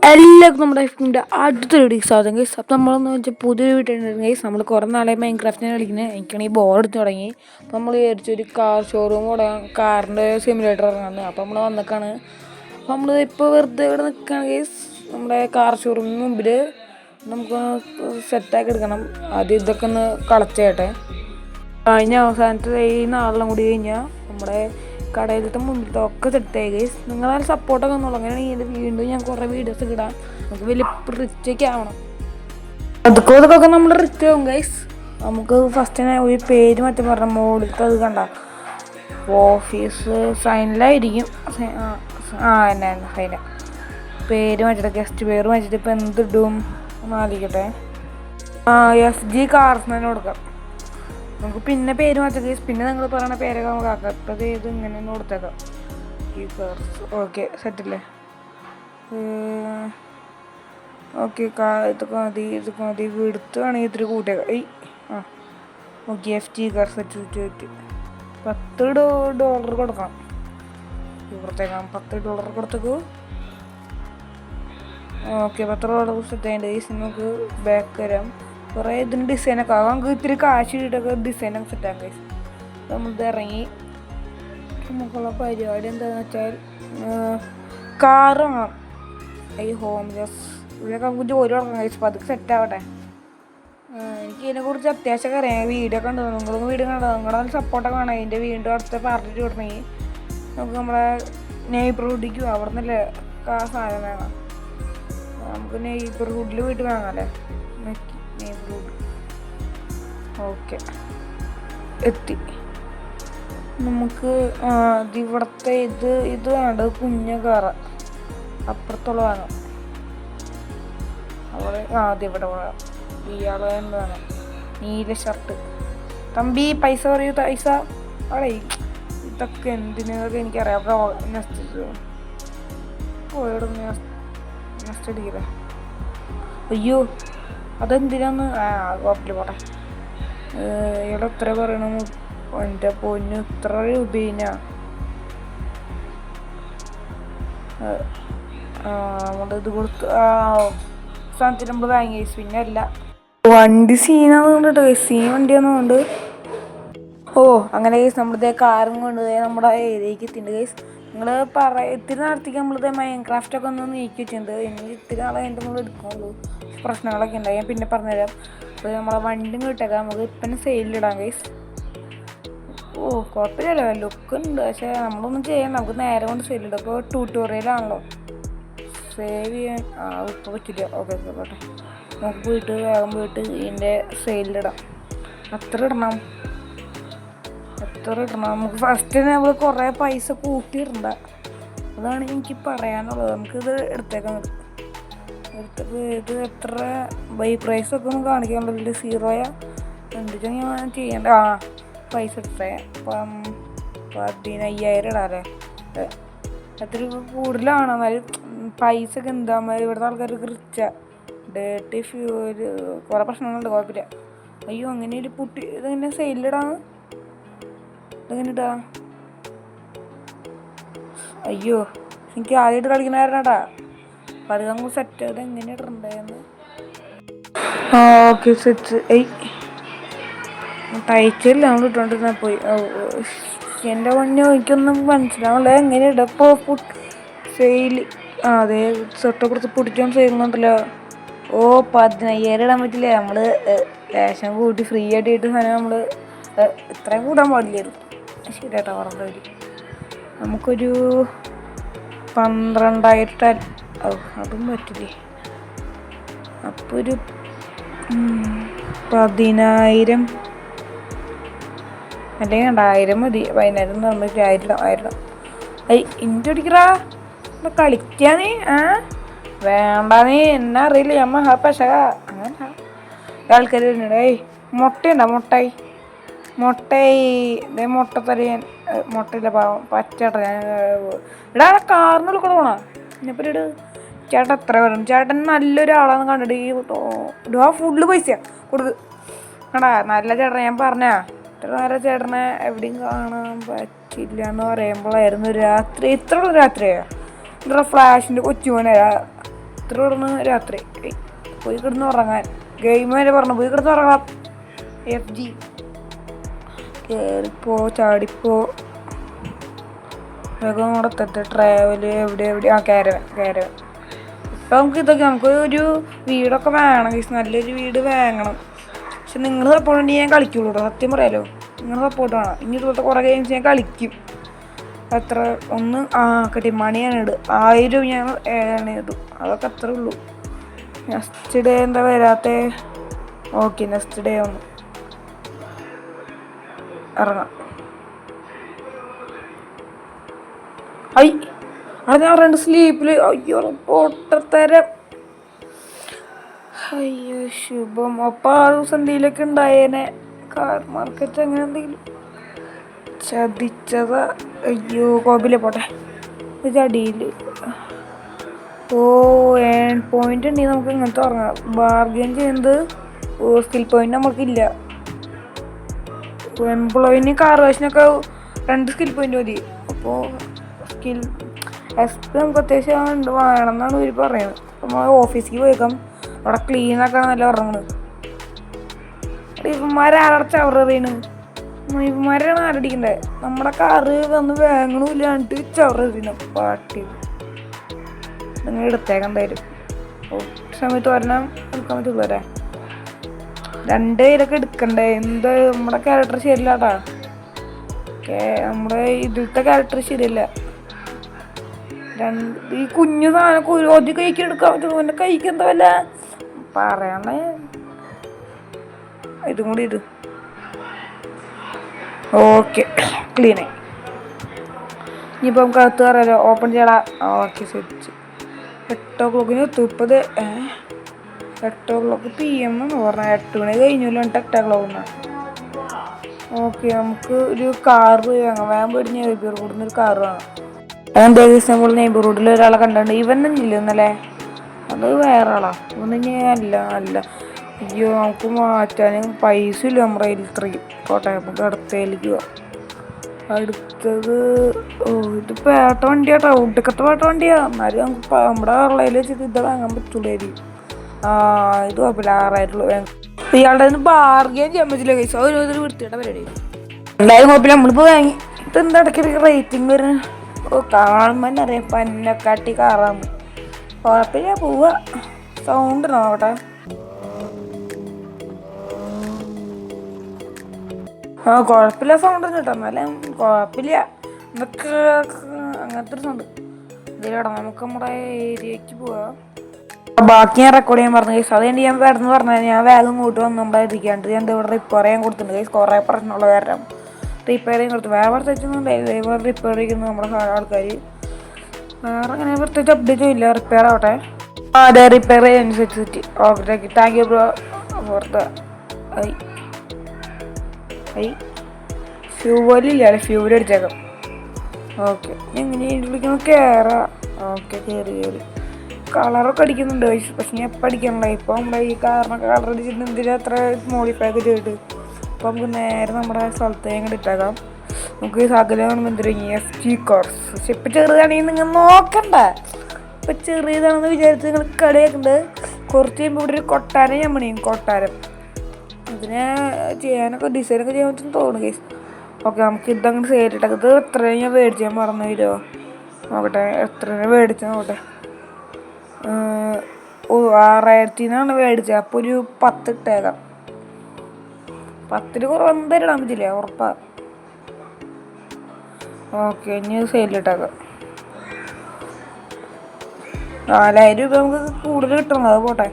എല്ലാവർക്കും നമ്മുടെ ലൈഫിൻ്റെ അടുത്തൊരു വീഡിയോ സ്വാഗതം ഗൈസ്. അപ്പോൾ നമ്മളെന്ന് വെച്ചാൽ പുതിയൊരു വീട്ടിൽ ഗൈസ്. നമ്മൾ കുറേ നാളെ മൈൻക്രാഫ്റ്റിനെ കളിക്കുന്നത്. എനിക്കാണെങ്കിൽ ബോർ എടുത്ത് തുടങ്ങി. അപ്പോൾ നമ്മൾ വിചാരിച്ചൊരു കാർ ഷോറൂം തുടങ്ങാം, കാറിൻ്റെ സിമുലേറ്റർ ഇറങ്ങാമെന്ന്. അപ്പോൾ നമ്മൾ വന്നേക്കാണ്. അപ്പോൾ നമ്മൾ ഇപ്പോൾ വെറുതെ ഇവിടെ നിൽക്കുകയാണ് ഗൈസ്. നമ്മുടെ കാർ ഷോറൂമിന് മുമ്പിൽ നമുക്ക് സെറ്റാക്കി എടുക്കണം. ആദ്യം ഇതൊക്കെ ഒന്ന് കളച്ചേട്ടെ. കഴിഞ്ഞ അവസാനത്തെ ഈ നാളെല്ലാം കൂടി കഴിഞ്ഞാൽ നമ്മുടെ കടയിലത്തെ മുമ്പിലത്തെ ഒക്കെ സെറ്റായി ഗൈസ്. നിങ്ങളാൽ സപ്പോർട്ടൊക്കെ ഒന്നുള്ളൂ. അങ്ങനെയാണെങ്കിൽ വീണ്ടും ഞാൻ കുറേ വീഡിയോസ് ഇടാം. നമുക്ക് വലിയ റിച്ചൊക്കെ ആവണം. അതൊക്കെ നമ്മൾ റിച്ച് ആവും ഗൈസ്. നമുക്ക് ഫസ്റ്റ് തന്നെ ഒരു പേര് മറ്റേ പറഞ്ഞ മോളിലത്തെ അത് കണ്ട ഓഫീസ് സൈനിലായിരിക്കും. എന്നെ സൈന പേര് മാറ്റിട്ട് ഗസ്റ്റ് പേര് മാറ്റിട്ട് ഇപ്പം എന്തിടും എന്നാലിക്കട്ടെ. FG കാർസ് തന്നെ കൊടുക്കാം. നമുക്ക് പിന്നെ പേര് മാറ്റാം ഗൈസ്. പിന്നെ നിങ്ങൾ പറയുന്ന പേരൊക്കെ നമുക്ക് ആക്കാം. ഇപ്പം ഇത് ഇങ്ങനെ തന്നെ കൊടുത്തേക്കാം. ഈ കാർസ് ഓക്കെ സെറ്റല്ലേ? ഓക്കെ ഇതൊക്കെ മതി എടുത്ത് വേണമെങ്കിൽ ഇത്തിരി കൂട്ടിയേക്കാം. ഓക്കെ FG കാർസ് സെറ്റ് $10 കൊടുക്കാം. കൊടുത്തേക്കാം $10 കൊടുത്തേക്കൂ. ഓക്കെ $10 സെറ്റ് ആയിട്ട് ഗൈസ്. നമുക്ക് ബാക്ക് വരാം. കുറേ ഇതിന് ഡിസൈനൊക്കെ ആകാം. നമുക്ക് ഇത്തിരി കാശ് ഇട്ടൊക്കെ ഡിസൈനൊക്കെ സെറ്റാക്കാം ഗൈസ്. നമ്മളിത് ഇറങ്ങി നമുക്കുള്ള പരിപാടി എന്താണെന്ന് വെച്ചാൽ കാറ് വാങ്ങാം. ഈ ഹോം ജോസ് ഇവിടെയൊക്കെ നമുക്ക് ജോലി തുടങ്ങാം ഗൈസ്. അപ്പോൾ അതൊക്കെ സെറ്റാവട്ടെ. എനിക്ക് ഇതിനെക്കുറിച്ച് അത്യാവശ്യമൊക്കെ അറിയാം. വീഡിയോ കണ്ടു, നിങ്ങൾക്ക് വീഡിയോ കണ്ടോ, നിങ്ങളുടെ സപ്പോർട്ടൊക്കെ വേണം. അതിൻ്റെ വീണ്ടും അടുത്ത പാർട്ടി തുടങ്ങി നമുക്ക് നമ്മളെ നെയ്ബർഹുഡിക്കും അവിടെ നിന്നല്ലേ സാധനം വേണം. നമുക്ക് നെയ്ബർഹുഡിൽ വീട്ടിൽ വാങ്ങാമല്ലേ? നെയ്ബർഹുഡ് ഓക്കെ എത്തി. നമുക്ക് ഇവിടുത്തെ ഇത് വേണ്ടത് കുഞ്ഞ കാറ അപ്പുറത്തുള്ള വേണം. അവിടെ ഇവിടെ വേണം. ഇയാളെ എന്താണ് നീല ഷർട്ട് തമ്പി പൈസ പറയൂ. പൈസ അവിടെ ഇതൊക്കെ എന്തിനൊക്കെ എനിക്കറിയാം. പോയോടെ നെക്സ്റ്റ് അടിക്കില്ല. അയ്യോ അതെന്തിനാന്ന് കുഴപ്പമില്ല പോട്ടെ. ഇവിടെ എത്ര പറയണു? എൻ്റെ പൊന്നു ഇത്ര രൂപീനാ. നമ്മളിത് കൊടുത്ത് സാധനത്തിന് നമ്മൾ വാങ്ങി. പിന്നെ അല്ല വണ്ടി സീനാന്ന് കണ്ടിട്ട് സീൻ വണ്ടിയാന്ന് കൊണ്ട് അങ്ങനെ കേസ് നമ്മളിതേ കാറും കൊണ്ട് നമ്മുടെ ഏരിയക്ക് എത്തിയിട്ടുണ്ട് കേസ്. നിങ്ങൾ ഇത്തിരി നേരത്തേക്ക് നമ്മളിത് മൈൻക്രാഫ്റ്റൊക്കെ ഒന്ന് നീക്കി വെച്ചിട്ടുണ്ട്. ഇനി ഇത്തിരി നാളെ കഴിഞ്ഞിട്ട് നമ്മൾ എടുക്കുള്ളൂ. പ്രശ്നങ്ങളൊക്കെ ഉണ്ടായി. ഞാൻ പിന്നെ പറഞ്ഞുതരാം. അപ്പോൾ നമ്മളെ വണ്ടി കിട്ടേക്കാം. നമുക്ക് ഇപ്പം സെയിലിടാം കേസ്. കുഴപ്പമില്ലല്ലോ, ലുക്ക് ഉണ്ട്. പക്ഷേ നമ്മളൊന്നും ചെയ്യാൻ നമുക്ക് നേരെ കൊണ്ട് സെയിലിടാം. ഇപ്പോൾ ട്യൂട്ടോറിയലാണല്ലോ. സേവ് ചെയ്യാൻ ഇപ്പോൾ പറ്റില്ല. ഓക്കെ പോട്ടെ. നമുക്ക് വേഗം പോയിട്ട് ഇതിൻ്റെ സെയിലിടാം. എത്ര ഇടണം? നമുക്ക് ഫസ്റ്റ് നമ്മൾ കുറേ പൈസ കൂട്ടിയിടണ്ട. അതാണ് എനിക്ക് പറയാനുള്ളത്. നമുക്കിത് എടുത്തേക്കാം. ഇത് എത്ര ബൈ പ്രൈസൊക്കെ ഒന്നും കാണിക്കാൻ പറ്റില്ല. 0 എന്തിനാ ഞാൻ ചെയ്യേണ്ട? പൈസ എടുത്തേ 15,000 ഇടാല്ലേ? എത്ര കൂടുതലാണ്. എന്നാലും പൈസ ഒക്കെ എന്താ ഇവിടുത്തെ ആൾക്കാർക്ക് റിച്ചാ. ഡേർട്ടി ഫ്യൂല് കുറേ പ്രശ്നങ്ങളുണ്ട്. കുഴപ്പമില്ല. അയ്യോ അങ്ങനെ ഒരു ഇതെങ്ങനെ സെയിലിടാന്ന്? ഇതെങ്ങനെ ഇടാ? അയ്യോ എനിക്ക് ആദ്യമായിട്ട് കളിക്കണായിരുന്നാട്ടാ. അപ്പം അത് നമുക്ക് സെറ്റ് ആയത് എങ്ങനെ ഇടണ്ടായിരുന്നു. Okay set. തയ്ച്ചില്ല നമ്മൾ ഇട്ടുകൊണ്ടിരുന്ന പോയി. എൻ്റെ പൊന്നോ എനിക്കൊന്നും മനസ്സിലാവില്ല എങ്ങനെ ഇടപ്പോൾ സെയിൽ. അതെ തൊട്ടപ്പുറത്ത് പൊടിച്ചോണ്ട് ചെയ്യുന്നുണ്ടല്ലോ. 15,000 ഇടാൻ പറ്റില്ല. നമ്മൾ ലേശം കൂട്ടി ഫ്രീ ആയിട്ട് കിട്ടുന്ന സാധനം നമ്മൾ ഇത്രയും കൂടാൻ പാടില്ലായിരുന്നു. ശരിയായിട്ടാ പറഞ്ഞത്. നമുക്കൊരു 12,000 അതും പറ്റില്ലേ. അപ്പോൾ ഒരു 10,000 അല്ലെങ്കിൽ 2,000 മതി. 10,000 നമുക്ക് 1,000 ഇഞ്ചി അടിക്കറാ കളിക്കാനേ. വേണ്ട നീ എന്നാ അറിയില്ല അമ്മ പശക അങ്ങനെ ആൾക്കാർ വരുന്നുണ്ട്. മുട്ടയുണ്ടോ? മുട്ട തരാൻ മുട്ടയില്ല പാവം പച്ചേട്ട. ഞാൻ ഇടാ കാറിനുള്ളിൽ കൂടെ പോണ എന്നെപ്പറ്റി ഇട്. ചേട്ടൻ എത്ര വരും? ചേട്ടൻ നല്ലൊരാളാന്ന് കണ്ടിട്ട് ഫുള്ള് പൈസ കൊടുക്ക് കണ്ടാ. നല്ല ചേട്ടൻ ഞാൻ പറഞ്ഞാ. ഇത്ര നേരം ചേട്ടനെ എവിടെയും കാണാൻ പറ്റില്ല എന്ന് പറയുമ്പോഴായിരുന്നു രാത്രി. ഇത്ര രാത്രിയാ? ഇത്ര ഫ്ലാഷിൻ്റെ കൊച്ചുമോനാ ഇത്ര കിടന്ന് രാത്രി പോയി കിടന്ന് ഉറങ്ങാൻ. ഗെയിം വരെ പറഞ്ഞു പോയി കിടന്ന് ഉറങ്ങാം. FG കയറിപ്പോ ചാടിപ്പോ വേഗം കൂടെ ട്രാവല് എവിടെ കാരവൻ. ഇപ്പം നമുക്ക് ഇതൊക്കെ നമുക്കൊരു വീടൊക്കെ വേണം ഗൈസ്, നല്ലൊരു വീട് വാങ്ങണം. പക്ഷെ നിങ്ങൾ സപ്പോർട്ട് ഉണ്ടെങ്കിൽ ഞാൻ കളിക്കുള്ളൂ കേട്ടോ, സത്യം പറയാലോ. നിങ്ങൾ സപ്പോർട്ട് വേണം. ഇനി ഇതുപോലത്തെ കുറേ ഗെയിംസ് ഞാൻ കളിക്കും. എത്ര ഒന്ന് കിട്ടി മണിയാണ് ഇട് 1000 ഞാൻ ഇടും. അതൊക്കെ അത്രേ ഉള്ളൂ. നെക്സ്റ്റ് ഡേ എന്താ വരാത്ത? ഓക്കെ, നെക്സ്റ്റ് ഡേ ഒന്ന് ഇറങ്ങാം. അത് ഞാൻ 2 സ്ലീപ്പിൽ അയ്യോ പൊട്ടത്തരം. അയ്യോ ശുഭം. അപ്പം ആ ദിവസം എന്തെങ്കിലുമൊക്കെ ഉണ്ടായേനെ. കാർ മാർക്കറ്റ് അങ്ങനെ എന്തെങ്കിലും ചതിച്ചതാ. അയ്യോ കുഴപ്പമില്ല, പോട്ടെ. ഇത് അടിയിൽ പോയിന്റ് ഉണ്ടെങ്കിൽ നമുക്ക് ഇങ്ങനത്തെ ഉറങ്ങാം. ബാർഗെയിൻ ചെയ്യുന്നത് സ്കിൽ പോയിന്റ് നമുക്കില്ല. എംപ്ലോയിന് കാർ വാഷിനൊക്കെ 2 സ്കിൽ പോയിന്റ് മതി. അപ്പോൾ സ്കിൽ SP നമുക്ക് അത്യാവശ്യം വേണമെന്നാണ് ഇവർ പറയുന്നത്. അപ്പോൾ നമ്മൾ ഓഫീസിൽ പോയേക്കാം. അവിടെ ക്ലീനൊക്കെ നല്ല ഉറങ്ങുന്നത്. ഇവന്മാരാരുടെ ചവററിയാണ്. ഇവന്മാരാണ് ആരടിക്കണ്ടേ. നമ്മുടെ കാറ് വന്ന് വാങ്ങണില്ലാണ്ട് ചവററിയണം. പാട്ടി നിങ്ങൾ എടുത്തേക്കാൻ തരും. സമയത്ത് ഒരെണ്ണം എടുക്കാൻ പറ്റുള്ളൂരെ. 2 പേരൊക്കെ എടുക്കണ്ടേ. എന്താ നമ്മുടെ ക്യാരക്ടർ ശരിയില്ലാട്ടാ. നമ്മുടെ ഇതിലത്തെ ക്യാരക്ടർ ശരിയല്ല. ഈ കുഞ്ഞു സാധനം ഒരു കൈക്ക് എടുക്കാൻ പറ്റുള്ളൂ. എൻ്റെ കൈക്ക് എന്താ വല്ല പറയണേ. ഇതും കൂടി ഇത് ഓക്കെ ക്ലീനായി. ഇനിയിപ്പോൾ നമുക്ക് അകത്ത് കയറാലോ. ഓപ്പൺ ചെയ്യടാ. Okay switch 8 o'clock 30 8 o'clock PM എന്ന് പറഞ്ഞാൽ 8 മണി കഴിഞ്ഞല്ലോ. 8 o'clock. ഓക്കെ, നമുക്ക് ഒരു കാർ വാങ്ങാം. വേഗം പോയിട്ട് നെയ്ബർഹുഡിൽ നിന്ന് ഒരു കാർ വാങ്ങാം. അതെന്താ ദിവസം നമ്മൾ നെയ്ബർഹുഡിൽ ഒരാളെ കണ്ടുണ്ട്. ഇവൻ തന്നെയില്ല ഇന്നലെ. അത് വേറെ ആളാ. ഇവൻ അല്ല. അയ്യോ നമുക്ക് മാറ്റാനും പൈസ ഇല്ല നമ്മുടെ കയ്യിൽ. ഇത്രയും കോട്ടെ. നമുക്ക് അടുത്തേക്ക് പോവാം. അടുത്തത് ഇത് പേട്ട വണ്ടിയാട്ടോ. ഒടുക്കത്തെ പേട്ട വണ്ടിയാ. എന്നാലും നമുക്ക് നമ്മുടെ ഉള്ളതിൽ വെച്ചിട്ട് ഇത് വാങ്ങാൻ പറ്റുള്ളായിരിക്കും. ഇത് കുഴപ്പമില്ല. 6000 ഇയാളുടെ ബാർഗെയിൻ ചെയ്യാൻ പറ്റില്ല കൈസ. ഒരു വൃത്തിയുടെ പരിപാടി. എന്തായാലും കുഴപ്പമില്ല, നമ്മളിപ്പോൾ വാങ്ങി. ഇതെന്താ ഇടയ്ക്ക് റേറ്റിംഗ് വരുന്നത്? കാണുമ്പോൾ തന്നെ അറിയാം പന്നക്കാട്ടി കാറാണ്. കുഴപ്പമില്ല, പോവുക. സൗണ്ട് നോക്കട്ടെ. കുഴപ്പമില്ല സൗണ്ട് കേട്ടോ. എന്നാലും കുഴപ്പമില്ല. ഇതൊക്കെ അങ്ങനത്തെ ഒരു സൗണ്ട്. ഇതിലൂടെ നമുക്ക് നമ്മുടെ ഏരിയക്ക് പോവാം. ബാക്കി ഞാൻ റെക്കോർഡ് ചെയ്യാൻ പറഞ്ഞു കേസ്. അതുകൊണ്ട് ഞാൻ വേണമെന്ന് പറഞ്ഞാൽ ഞാൻ വേഗം ഇങ്ങോട്ട് വന്ന് നമ്മുടെ ഇരിക്കാണ്ട് ഞാൻ ഇവിടെ റിപ്പയർ ചെയ്യാൻ കൊടുത്തിട്ടുണ്ട് കേസ്. കുറേ പ്രശ്നമുള്ള കാരണം റിപ്പയർ ചെയ്യാൻ കൊടുത്തു. വേറെ പ്രത്യേകിച്ചൊന്നും ഉണ്ടായില്ല. റിപ്പയർ ചെയ്യുന്നു നമ്മുടെ ആൾക്കാർ. വേറെ അങ്ങനെ പ്രത്യേകിച്ച് അപ്ഡേറ്റും ഇല്ല. റിപ്പയർ ആവട്ടെ. അതെ, റിപ്പയർ ചെയ്യാൻ set. Okay, thank you bro for the ഫ്യൂവലില്ല. ഫ്യൂവൽ അടിച്ചേക്കാം. ഓക്കെ, എങ്ങനെ വിളിക്കണം? കയറാം. ഓക്കെ, കയറി കളറൊക്കെ അടിക്കുന്നുണ്ട് പക്ഷെ ഞാൻ എപ്പോൾ അടിക്കണല്ലോ. ഇപ്പോൾ നമ്മുടെ ഈ കാറിനൊക്കെ കളർ അടിച്ചിട്ട് എന്തിനാ അത്ര മോഡിഫൈ ഒക്കെ ചെയ്തിട്ട്. അപ്പോൾ നമുക്ക് നേരെ നമ്മുടെ സ്ഥലത്ത് ഞങ്ങൾ ഇട്ടേക്കാം. നമുക്ക് സകലം എന്തിരിങ്ങി FG കോർസ്. പക്ഷെ ഇപ്പം ചെറുതാണെങ്കിൽ നിങ്ങൾ നോക്കണ്ട. ഇപ്പം ചെറിയതാണെന്ന് വിചാരിച്ച് നിങ്ങൾ കടയാക്കുന്നുണ്ട്. കുറച്ച് കഴിയുമ്പോൾ ഇവിടെ ഒരു കൊട്ടാരം ഞാൻ പണിയും. കൊട്ടാരം അതിനെ ചെയ്യാനൊക്കെ ഡിസൈനൊക്കെ ചെയ്യാൻ പറ്റുമെന്ന് തോന്നുന്നു കേസ്. ഓക്കെ, നമുക്ക് ഇതങ്ങനെ സേലിട്ടൊക്കെ. ഇത് എത്ര ഞാൻ മേടിച്ചാൽ മറന്നു വരുമോ നോക്കട്ടെ. എത്ര മേടിച്ചാൽ നോക്കട്ടെ. 6000-നാണ് മേടിച്ചത്. അപ്പോൾ ഒരു 10 ഇട്ടേക്കാം. 10 കുറവ് എന്തായാലും ഇടാൻ പറ്റില്ല, ഉറപ്പാ. ഓക്കെ, ഇനി സെയിലിട്ടേക്കാം. 4000 രൂപ നമുക്ക് കൂടുതൽ കിട്ടണം. അത് പോട്ടെ.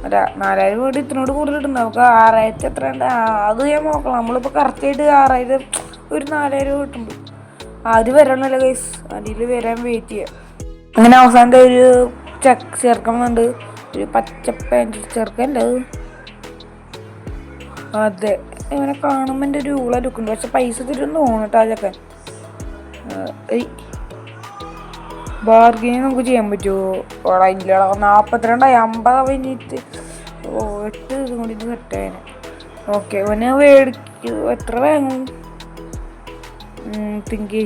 അല്ല, 4000 വീട് ഇത്തിനോട് കൂടുതൽ കിട്ടുന്നത്. നമുക്ക് 6000 എത്ര ഉണ്ട് അത് ഞാൻ നോക്കണം. നമ്മളിപ്പോൾ കറക്റ്റായിട്ട് 6000 ഒരു 4000 കിട്ടുന്നുണ്ട്. അത് വരണമല്ലോ ഗൈസ്. അതിൽ വരാൻ വെയിറ്റ് ചെയ്യാം. അങ്ങനെ അവസാനത്തെ ഒരു ചേർക്കുന്നുണ്ട്. ഒരു പച്ചപ്പാൻറ് ചേർക്കല്ലേ അത്. അതെ, ഇവനെ കാണുമ്പോൾ എൻ്റെ ഒരു ഊള ലുക്കുണ്ട്. പക്ഷെ പൈസ തരുമെന്ന് തോന്നിട്ട് ആ ചക്കൻ. ബാർഗെയിൻ നമുക്ക് ചെയ്യാൻ പറ്റുമോ? ഓടാ ഇല്ല. 42 50 കഴിഞ്ഞിട്ട് 8 ഇതും കൂടി സെറ്റായതിന്. ഓക്കെ, ഇവനെ മേടിക്കും. എത്ര വാങ്ങും തിങ്കി?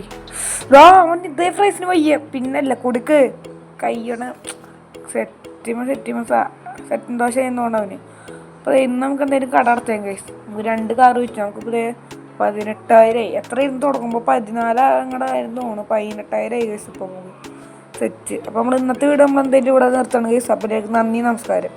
അവൻ ഇതേ പ്രൈസിന് വയ്യ. പിന്നല്ല കൊടുക്ക് കയ്യണ സെറ്റും ദോശ ചെയ്യുന്നതുകൊണ്ട് അവന്. അപ്പോൾ ഇന്ന് നമുക്ക് എന്തെങ്കിലും കട നടത്താം ഗൈസ്. നമുക്ക് 2 കാറ് വിറ്റു. നമുക്കിപ്പോൾ 18,000 എത്ര ഇരുന്ന് തുടങ്ങുമ്പോൾ 14 അങ്ങടെ ആയിരുന്നു തോന്നുന്നു. 18,000 ഗൈസ് ഇപ്പോൾ സെറ്റ്. അപ്പോൾ നമ്മൾ ഇന്നത്തെ വീഡിയോ നമ്മൾ എന്തെങ്കിലും ഇവിടെ നിർത്തണം ഗൈസ്. അപ്പോഴേക്ക് നന്ദി, നമസ്കാരം.